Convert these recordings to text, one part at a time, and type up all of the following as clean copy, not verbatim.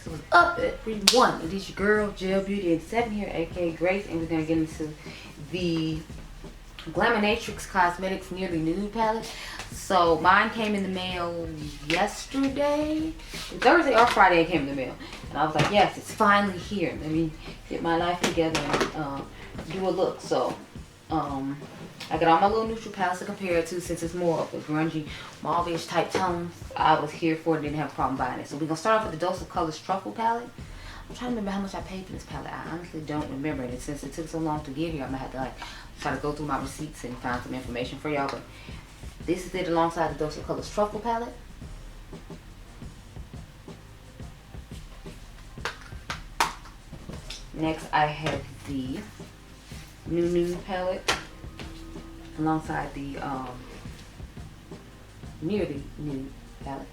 So what's up, everyone? It is your girl, Gel Beauty and 7 here, aka Grace, and we're going to get into the Glaminatrix Cosmetics Nearly Nude palette. So mine came in the mail yesterday. Thursday or Friday it came in the mail. And I was like, yes, it's finally here. Let me get my life together and do a look. So I got all my little neutral palettes to compare it to, since it's more of a grungy, mauve-ish type tones. I was here for it, didn't have a problem buying it. So we're going to start off with the Dose of Colors Truffle palette. I'm trying to remember how much I paid for this palette. I honestly don't remember it. And since it took so long to get here, I'm going to have to like try to go through my receipts and find some information for y'all. But this is it alongside the Dose of Colors Truffle palette. Next, I have the Nude palette alongside the Nearly Nude palette.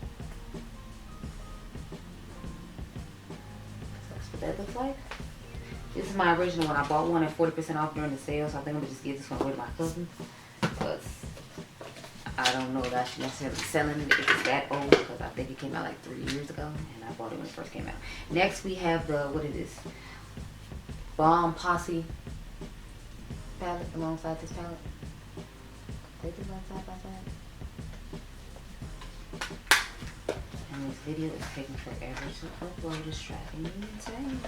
So that's what that looks like. This is my original one. I bought one at 40% off during the sale, so I think I'm gonna just give this one away to my cousin, because I don't know that I should necessarily be selling it if it's that old, because I think it came out like 3 years ago, and I bought it when it first came out. Next, we have the, what it is, Bomb Posse palette alongside this palette. They do like side by side. And this video is taking forever to upload. It's driving me insane.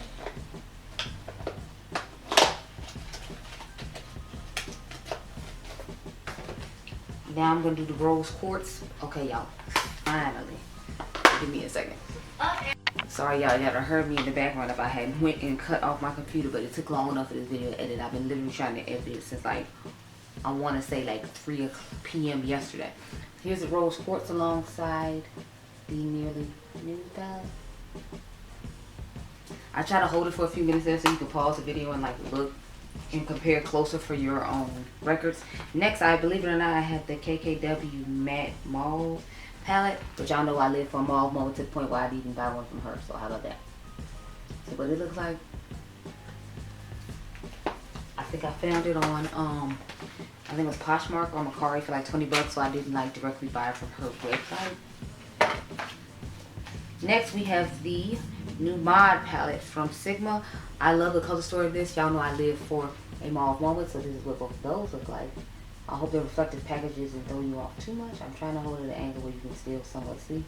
Now I'm gonna do the rose quartz. Okay, y'all. Finally. Give me a second. Okay. Sorry, y'all gotta heard me in the background if I had went and cut off my computer, but it took long enough for this video to edit. I've been literally trying to edit it since like, I want to say like 3 p.m. yesterday. Here's the rose quartz alongside the Nearly Nude palette. I try to hold it for a few minutes there so you can pause the video and like look and compare closer for your own records. Next, I believe it or not, I have the KKW Matte Mauve palette, which y'all know I live for a mauve moment to the point where I'd even buy one from her. So how about that? So what it looks like. I think I found it on I think it was Poshmark or Bakerie for like 20 bucks, so I didn't like directly buy it from her website. Next, we have the new Mod palette from Sigma. I love the color story of this. Y'all know I live for a mauve moment, so this is what both of those look like. I hope the reflective package isn't throwing you off too much. I'm trying to hold it at an angle where you can still somewhat see.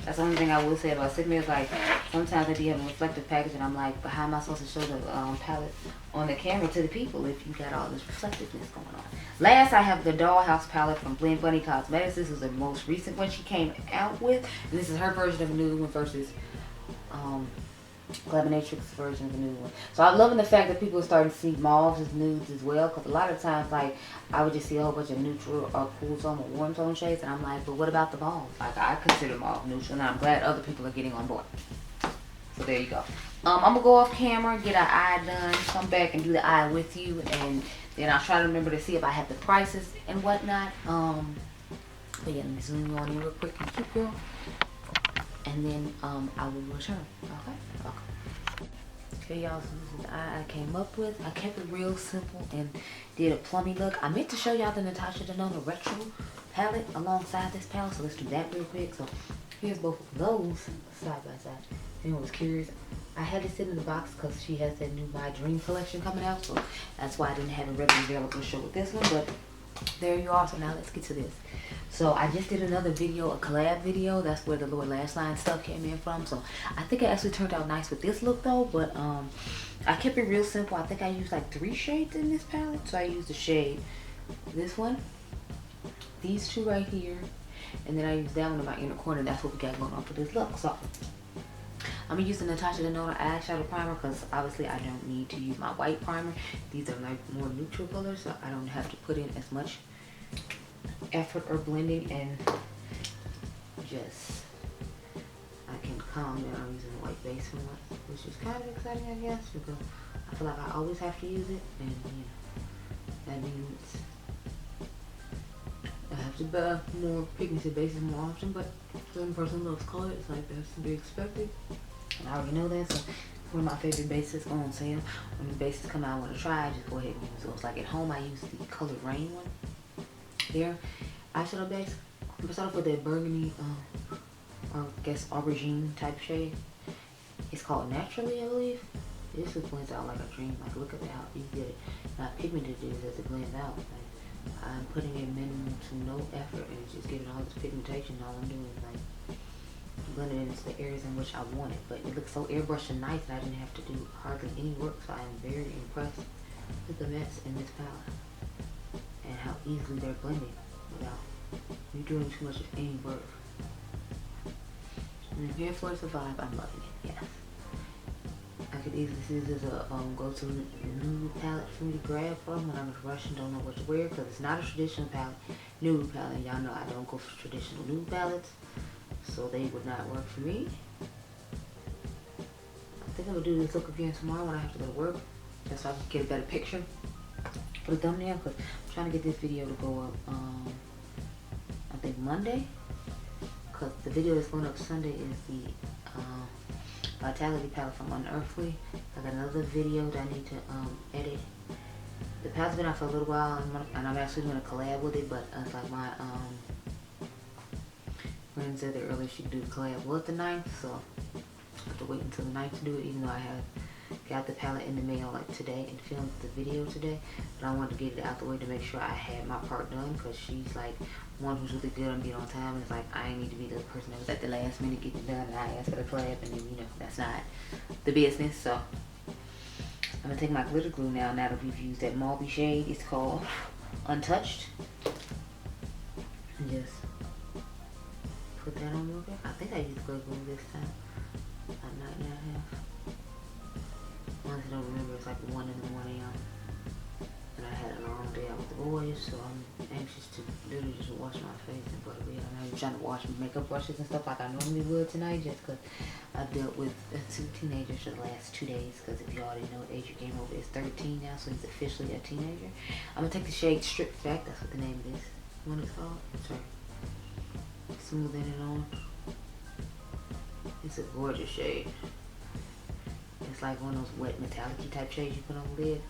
That's the only thing I will say about Sigma is like, sometimes they be having a reflective package and I'm like, but how am I supposed to show the palette on the camera to the people if you got all this reflectiveness going on? Last, I have the Dollhouse palette from Fenty Cosmetics. This is the most recent one she came out with. And this is her version of the nude one versus Glaminatrix version of the nude one. So I'm loving the fact that people are starting to see mauves as nudes as well, because a lot of times like I would just see a whole bunch of neutral or cool tone or warm tone shades, and I'm like, but what about the mauve? Like, I consider mauve neutral, and I'm glad other people are getting on board. So there you go. I'm gonna go off camera, get an eye done, come back and do the eye with you, and then I'll try to remember to see if I have the prices and whatnot. But yeah, let me zoom you on in real quick and keep going. And then I will return. Okay, y'all, so this is the eye I came up with. I kept it real simple and did a plummy look. I meant to show y'all the Natasha Denona Retro palette alongside this palette, so let's do that real quick. So here's both of those side by side. If anyone was curious, I had it sit in the box because she has that new My Dream collection coming out, so that's why I didn't have it readily available to show with this one, but there you are. So now let's get to this. So I just did another video, a collab video. That's where the lower lash line stuff came in from. So I think it actually turned out nice with this look though, but I kept it real simple. I think I used like 3 shades in this palette. So I used the shade, this one, these 2 right here, and then I used that one in my inner corner. That's what we got going on for this look. So I'm gonna use the Natasha Denona eyeshadow primer because obviously I don't need to use my white primer. These are like more neutral colors, so I don't have to put in as much effort or blending, and just I can calm down using a white base from it, which is kind of exciting, I guess, because I feel like I always have to use it, and you know, that means I have to buy more pigmented bases more often. But certain person loves color, it's like that's to be expected, and I already know that. So one of my favorite bases on sale. When the bases come out I want to try, I just go ahead and use those. Like at home I use the Color Rain one here, eyeshadow base. I'm gonna start off with that burgundy, or I guess aubergine type shade. It's called Naturally, I believe. This just blends out like a dream. Like, look at how easy it, not pigmented it is as it blends out. Like, I'm putting in minimal to no effort, and it's just giving all this pigmentation. All I'm doing is like blending it into the areas in which I want it. But it looks so airbrushed and nice that I didn't have to do hardly any work. So I am very impressed with the mess in this palette and how easily they're blending without you doing too much of any work. And here for Survive, I'm loving it. Yes. I could easily see this as a go-to nude palette for me to grab from when I'm in a rush and don't know what to wear, because it's not a traditional palette, nude palette. Y'all know I don't go for traditional nude palettes, so they would not work for me. I think I'm gonna do this look again tomorrow when I have to go to work, just so I can get a better picture for the thumbnail, because I'm trying to get this video to go up, I think Monday, because the video that's going up Sunday is the Vitality palette from Unearthly. I got another video that I need to edit. The palette's been out for a little while, and I'm actually doing a collab with it, but it's like my friend said that earlier she could do the collab with the 9th, so I have to wait until the 9th to do it, even though I have got the palette in the mail like today and filmed the video today. But I wanted to get it out the way to make sure I had my part done, because she's like one who's really good on being on time, and it's like I need to be the person that was at the last minute getting done, and I asked for the collab, and then you know that's not the business. So I'm gonna take my glitter glue now that we've used that mauve shade. It's called Untouched, and just put that on real quick. I think I used glitter glue this time. I might not have. Honestly, I don't remember. It's like 1 in the morning, and I had a long day out with the boys, so I'm anxious to literally just wash my face and go to bed. I'm trying to wash my makeup brushes and stuff like I normally would tonight, just because I've dealt with 2 teenagers for the last 2 days. Because if you already know, Adriangameover is 13 now, so he's officially a teenager. I'm gonna take the shade Strip Back. That's what the name of this one is called. Sorry. Smoothing it on. It's a gorgeous shade. It's like one of those wet metallic-y type shades you put on the lid.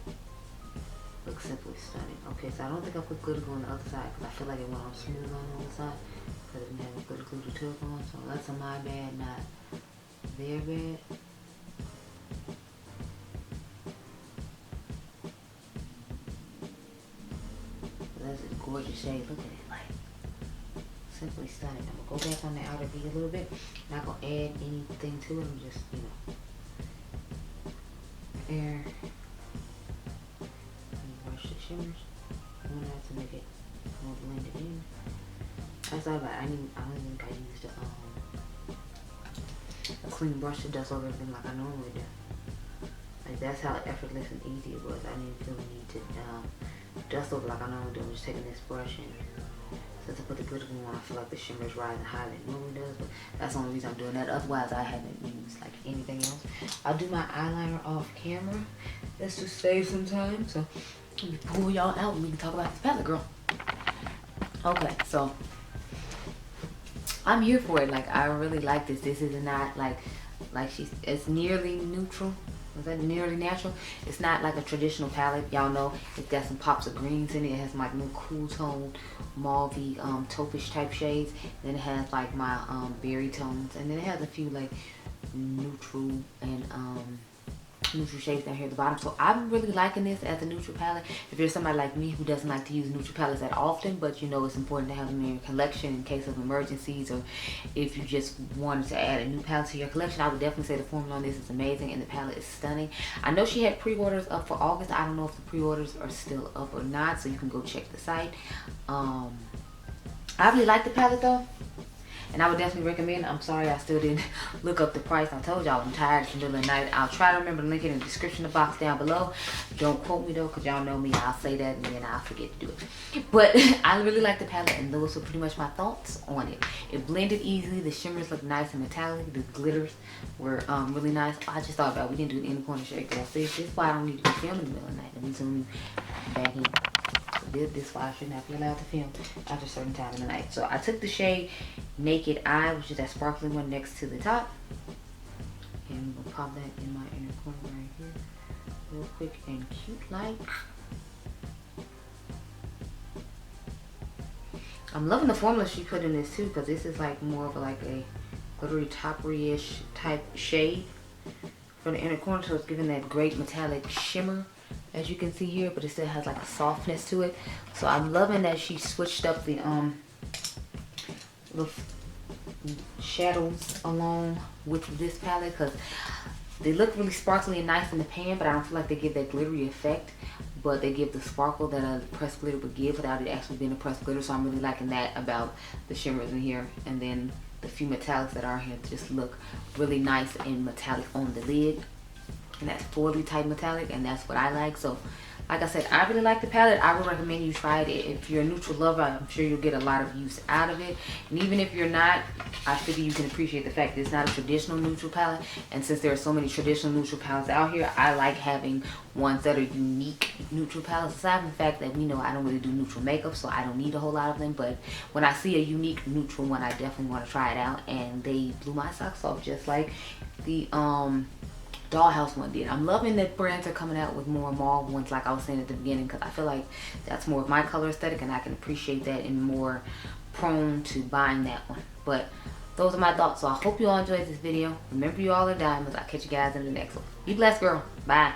Looks simply stunning. Okay, so I don't think I put glitter glue on the other side, because I feel like it went on smooth on the other side, because it didn't have glitter glue to tug on. So that's a my bad, not their bad. That's a gorgeous shade. Look at it, like simply stunning. I'm gonna go back on the outer V a little bit. Not gonna add anything to it. I'm just, you know, air. Brush the shimmers. One out to make it more blended in. I thought about it. I don't think I used a clean brush to dust over everything like I normally do. Like, that's how effortless and easy it was. I didn't feel the need to dust over like I normally do. I'm just taking this brush, and since I put the glitter glue on, I feel like the shimmer's rising higher than it normally does, but that's the only reason I'm doing that. Otherwise, I haven't used like anything else. I'll do my eyeliner off camera. That's to save some time. So let me pull y'all out and we can talk about this palette, girl. Okay, so I'm here for it. Like, I really like this. This is not like it's nearly neutral. Is that nearly natural? It's not like a traditional palette. Y'all know it's got some pops of greens in it. It has like new cool tone, mauvey, taupish type shades. Then it has like my berry tones, and then it has a few like neutral and neutral shades down here at the bottom. So I'm really liking this as a neutral palette. If you're somebody like me who doesn't like to use neutral palettes that often, but you know it's important to have them in your collection in case of emergencies, or if you just wanted to add a new palette to your collection, I would definitely say the formula on this is amazing and the palette is stunning. I know she had pre-orders up for August. I don't know if the pre-orders are still up or not, so you can go check the site. I really like the palette though, and I would definitely recommend. I'm sorry I still didn't look up the price. I told y'all I'm tired. It's the middle of the night. I'll try to remember to link it in the description box down below. Don't quote me though, because y'all know me. I'll say that and then I'll forget to do it. But I really like the palette, and those are pretty much my thoughts on it. It blended easily. The shimmers look nice and metallic. The glitters were really nice. I just thought about, we didn't do an inner corner shake. This is why I don't need to be filming in the middle of the night. Let me zoom back in. This is why I should not be allowed to film after a certain time in the night. So I took the shade Naked Eye, which is that sparkling one next to the top, and I'm gonna pop that in my inner corner right here, real quick and cute like. I'm loving the formula she put in this too, because this is like more of like a glittery toppery-ish type shade for the inner corner, so it's giving that great metallic shimmer as you can see here, but it still has like a softness to it. So I'm loving that she switched up the little shadows along with this palette, because they look really sparkly and nice in the pan, but I don't feel like they give that glittery effect, but they give the sparkle that a pressed glitter would give without it actually being a pressed glitter. So I'm really liking that about the shimmers in here. And then the few metallics that are here just look really nice and metallic on the lid, and that's foily type metallic, and that's what I like. So like I said, I really like the palette. I would recommend you try it. If you're a neutral lover, I'm sure you'll get a lot of use out of it. And even if you're not, I figure you can appreciate the fact that it's not a traditional neutral palette. And since there are so many traditional neutral palettes out here, I like having ones that are unique neutral palettes. Aside from the fact that we know I don't really do neutral makeup, so I don't need a whole lot of them. But when I see a unique neutral one, I definitely want to try it out. And they blew my socks off, just like the Dollhouse one did. I'm loving that brands are coming out with more mauve ones, like I was saying at the beginning, because I feel like that's more of my color aesthetic, and I can appreciate that and more prone to buying that one. But those are my thoughts. So I hope you all enjoyed this video. Remember, you all are diamonds. I'll catch you guys in the next one. Be blessed, girl. Bye.